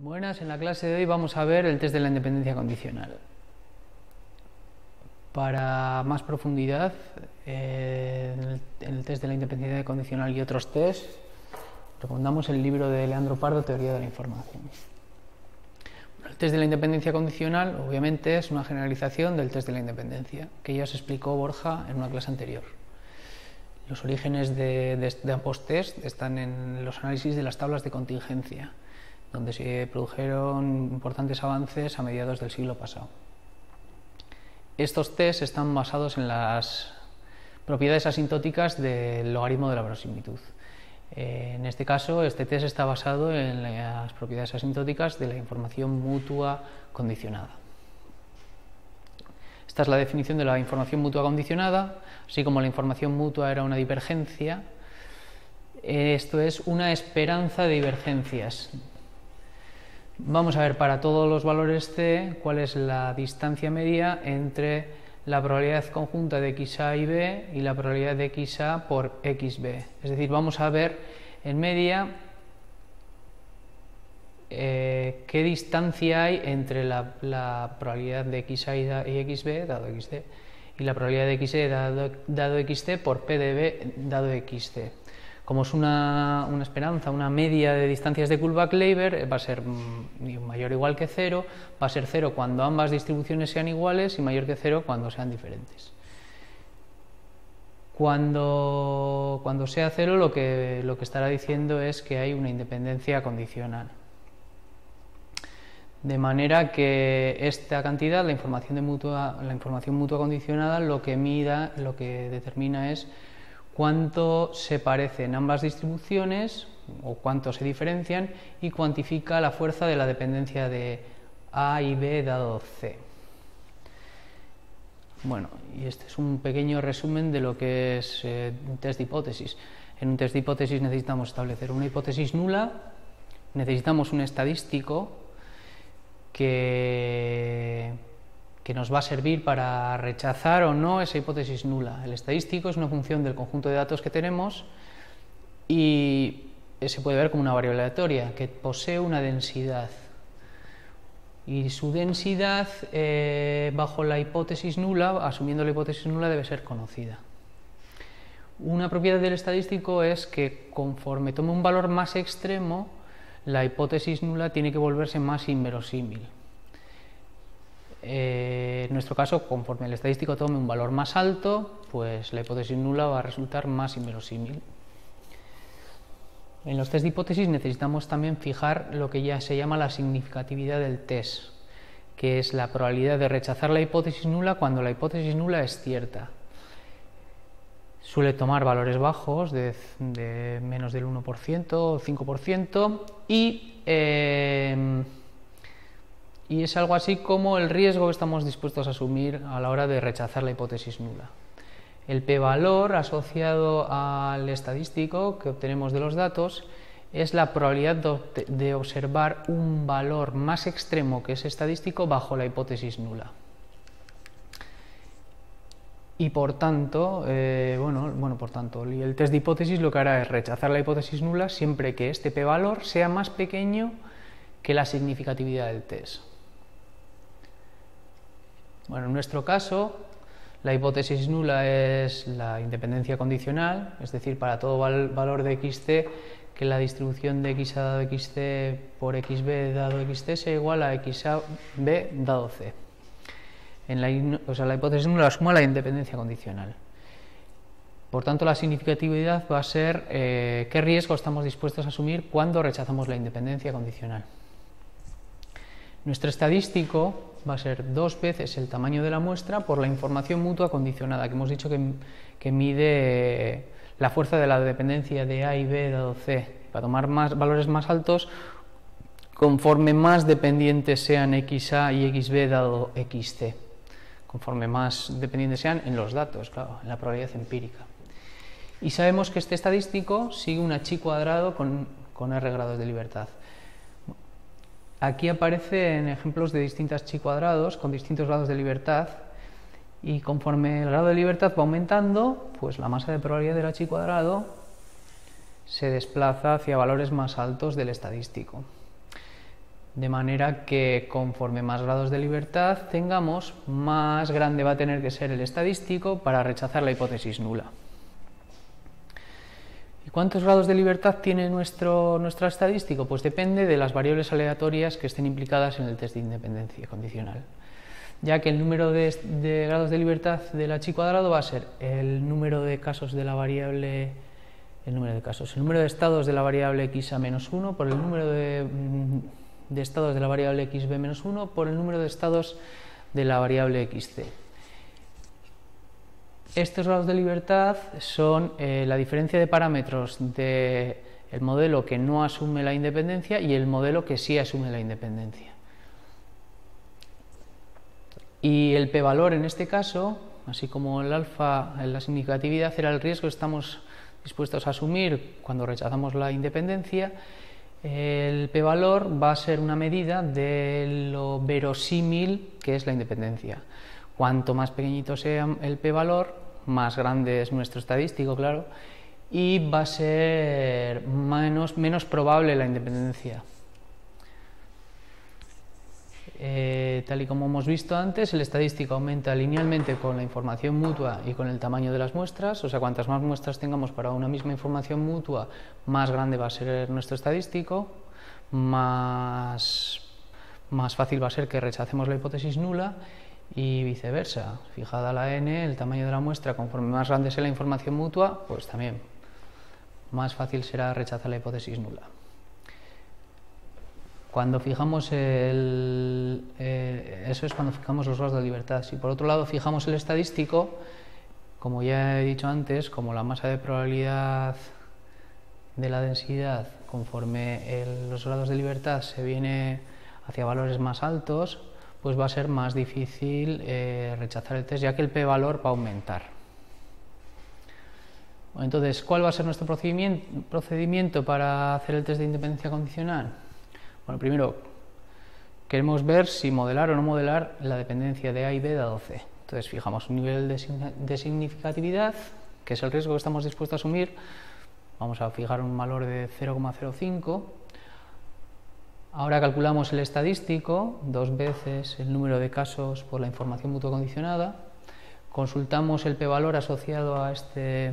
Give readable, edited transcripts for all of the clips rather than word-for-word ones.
Buenas, en la clase de hoy vamos a ver el test de la independencia condicional. Para más profundidad en el test de la independencia condicional y otros test, recomendamos el libro de Leandro Pardo, Teoría de la información. El test de la independencia condicional, obviamente, es una generalización del test de la independencia, que ya os explicó Borja en una clase anterior. Los orígenes de ambos test están en los análisis de las tablas de contingencia, donde se produjeron importantes avances a mediados del siglo pasado. Estos tests están basados en las propiedades asintóticas del logaritmo de la verosimilitud. En este caso, este test está basado en las propiedades asintóticas de la información mutua condicionada. Esta es la definición de la información mutua condicionada, así como la información mutua era una divergencia. Esto es una esperanza de divergencias. Vamos a ver para todos los valores C cuál es la distancia media entre la probabilidad conjunta de xa y b y la probabilidad de xa por xb. Es decir, vamos a ver en media qué distancia hay entre la probabilidad de xa y xb dado xd y la probabilidad de xd dado xc por p de b dado xc. Como es una esperanza, una media de distancias de Kullback-Leibler, va a ser mayor o igual que 0, va a ser 0 cuando ambas distribuciones sean iguales y mayor que 0 cuando sean diferentes. Cuando sea 0, lo que estará diciendo es que hay una independencia condicional. De manera que esta cantidad, la información mutua condicionada, lo que determina es cuánto se parecen ambas distribuciones o cuánto se diferencian y cuantifica la fuerza de la dependencia de A y B dado C. Bueno, y este es un pequeño resumen de lo que es un test de hipótesis. En un test de hipótesis necesitamos establecer una hipótesis nula, necesitamos un estadístico que nos va a servir para rechazar o no esa hipótesis nula. El estadístico es una función del conjunto de datos que tenemos y se puede ver como una variable aleatoria que posee una densidad. Y su densidad, bajo la hipótesis nula, asumiendo la hipótesis nula, debe ser conocida. Una propiedad del estadístico es que conforme tome un valor más extremo, la hipótesis nula tiene que volverse más inverosímil. En nuestro caso, conforme el estadístico tome un valor más alto, pues la hipótesis nula va a resultar más inverosímil. En los test de hipótesis necesitamos también fijar lo que ya se llama la significatividad del test, que es la probabilidad de rechazar la hipótesis nula cuando la hipótesis nula es cierta. Suele tomar valores bajos de menos del 1% o 5% y es algo así como el riesgo que estamos dispuestos a asumir a la hora de rechazar la hipótesis nula. El p-valor asociado al estadístico que obtenemos de los datos es la probabilidad de observar un valor más extremo que ese estadístico bajo la hipótesis nula. Y por tanto, y el test de hipótesis lo que hará es rechazar la hipótesis nula siempre que este p-valor sea más pequeño que la significatividad del test. Bueno, en nuestro caso, la hipótesis nula es la independencia condicional, es decir, para todo valor de xc, que la distribución de xa dado xc por xb dado xc sea igual a xab dado c. La hipótesis nula suma la independencia condicional. Por tanto, la significatividad va a ser qué riesgo estamos dispuestos a asumir cuando rechazamos la independencia condicional. Nuestro estadístico va a ser 2 veces el tamaño de la muestra por la información mutua condicionada, que hemos dicho que mide la fuerza de la dependencia de A y B dado C. Para tomar valores más altos, conforme más dependientes sean XA y XB dado XC. Conforme más dependientes sean en los datos, claro, en la probabilidad empírica. Y sabemos que este estadístico sigue una chi cuadrado con R grados de libertad. Aquí aparecen ejemplos de distintas chi cuadrados con distintos grados de libertad y conforme el grado de libertad va aumentando, pues la masa de probabilidad de la chi cuadrado se desplaza hacia valores más altos del estadístico. De manera que conforme más grados de libertad tengamos, más grande va a tener que ser el estadístico para rechazar la hipótesis nula. ¿Y cuántos grados de libertad tiene nuestro estadístico? Pues depende de las variables aleatorias que estén implicadas en el test de independencia condicional, ya que el número de grados de libertad del h cuadrado va a ser el número de casos de la variable, el número de estados de la variable x a menos 1 por el número de estados de la variable xb menos 1 por el número de estados de la variable xc. Estos grados de libertad son la diferencia de parámetros del modelo que no asume la independencia y el modelo que sí asume la independencia. Y el p-valor en este caso, así como el alfa en la significatividad, era el riesgo que estamos dispuestos a asumir cuando rechazamos la independencia. El p-valor va a ser una medida de lo verosímil que es la independencia. Cuanto más pequeñito sea el p-valor, más grande es nuestro estadístico, claro, y va a ser menos probable la independencia. Tal y como hemos visto antes, el estadístico aumenta linealmente con la información mutua y con el tamaño de las muestras, o sea, cuantas más muestras tengamos para una misma información mutua, más grande va a ser nuestro estadístico, más fácil va a ser que rechacemos la hipótesis nula y viceversa. Fijada la n, el tamaño de la muestra, conforme más grande sea la información mutua, pues también más fácil será rechazar la hipótesis nula. Cuando fijamos eso es cuando fijamos los grados de libertad. Si por otro lado fijamos el estadístico, como ya he dicho antes, como la masa de probabilidad de la densidad conforme los grados de libertad se viene hacia valores más altos, pues va a ser más difícil rechazar el test, ya que el p-valor va a aumentar. Entonces, ¿cuál va a ser nuestro procedimiento para hacer el test de independencia condicional? Bueno, primero queremos ver si modelar o no modelar la dependencia de A y B dado C. Entonces fijamos un nivel de significatividad, que es el riesgo que estamos dispuestos a asumir. Vamos a fijar un valor de 0,05. Ahora calculamos el estadístico, 2 veces el número de casos por la información mutua condicionada. Consultamos el p-valor asociado a este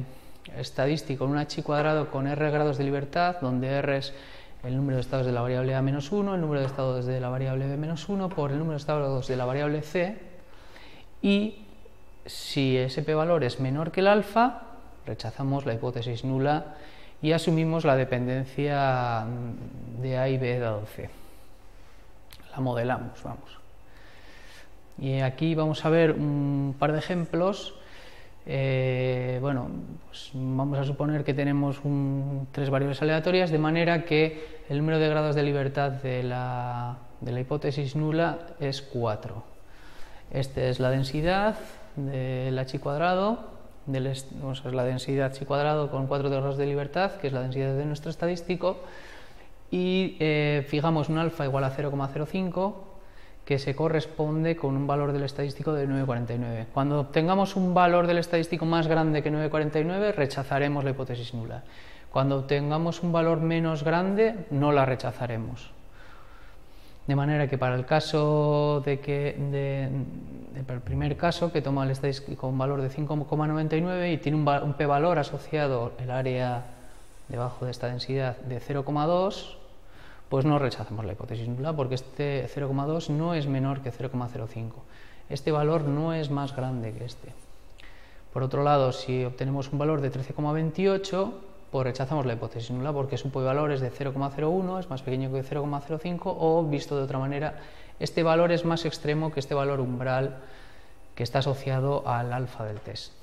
estadístico en un h cuadrado con r grados de libertad, donde r es el número de estados de la variable A-1, el número de estados de la variable B-1 por el número de estados de la variable C, y si ese p-valor es menor que el alfa, rechazamos la hipótesis nula y asumimos la dependencia de A y B dado C. La modelamos, vamos. Y aquí vamos a ver un par de ejemplos. Bueno, pues vamos a suponer que tenemos 3 variables aleatorias, de manera que el número de grados de libertad de la hipótesis nula es 4. Esta es la densidad del h cuadrado, es la densidad h cuadrado con 4 grados de libertad, que es la densidad de nuestro estadístico, y fijamos un alfa igual a 0,05, que se corresponde con un valor del estadístico de 9,49. Cuando obtengamos un valor del estadístico más grande que 9,49, rechazaremos la hipótesis nula. Cuando obtengamos un valor menos grande, no la rechazaremos. De manera que para el caso para el primer caso, que toma el estadístico un valor de 5,99 y tiene un p-valor asociado, el área debajo de esta densidad, de 0,2, pues no rechazamos la hipótesis nula, porque este 0,2 no es menor que 0,05. Este valor no es más grande que este. Por otro lado, si obtenemos un valor de 13,28, pues rechazamos la hipótesis nula, porque su p-valor es de 0,01, es más pequeño que 0,05, o, visto de otra manera, este valor es más extremo que este valor umbral que está asociado al alfa del test.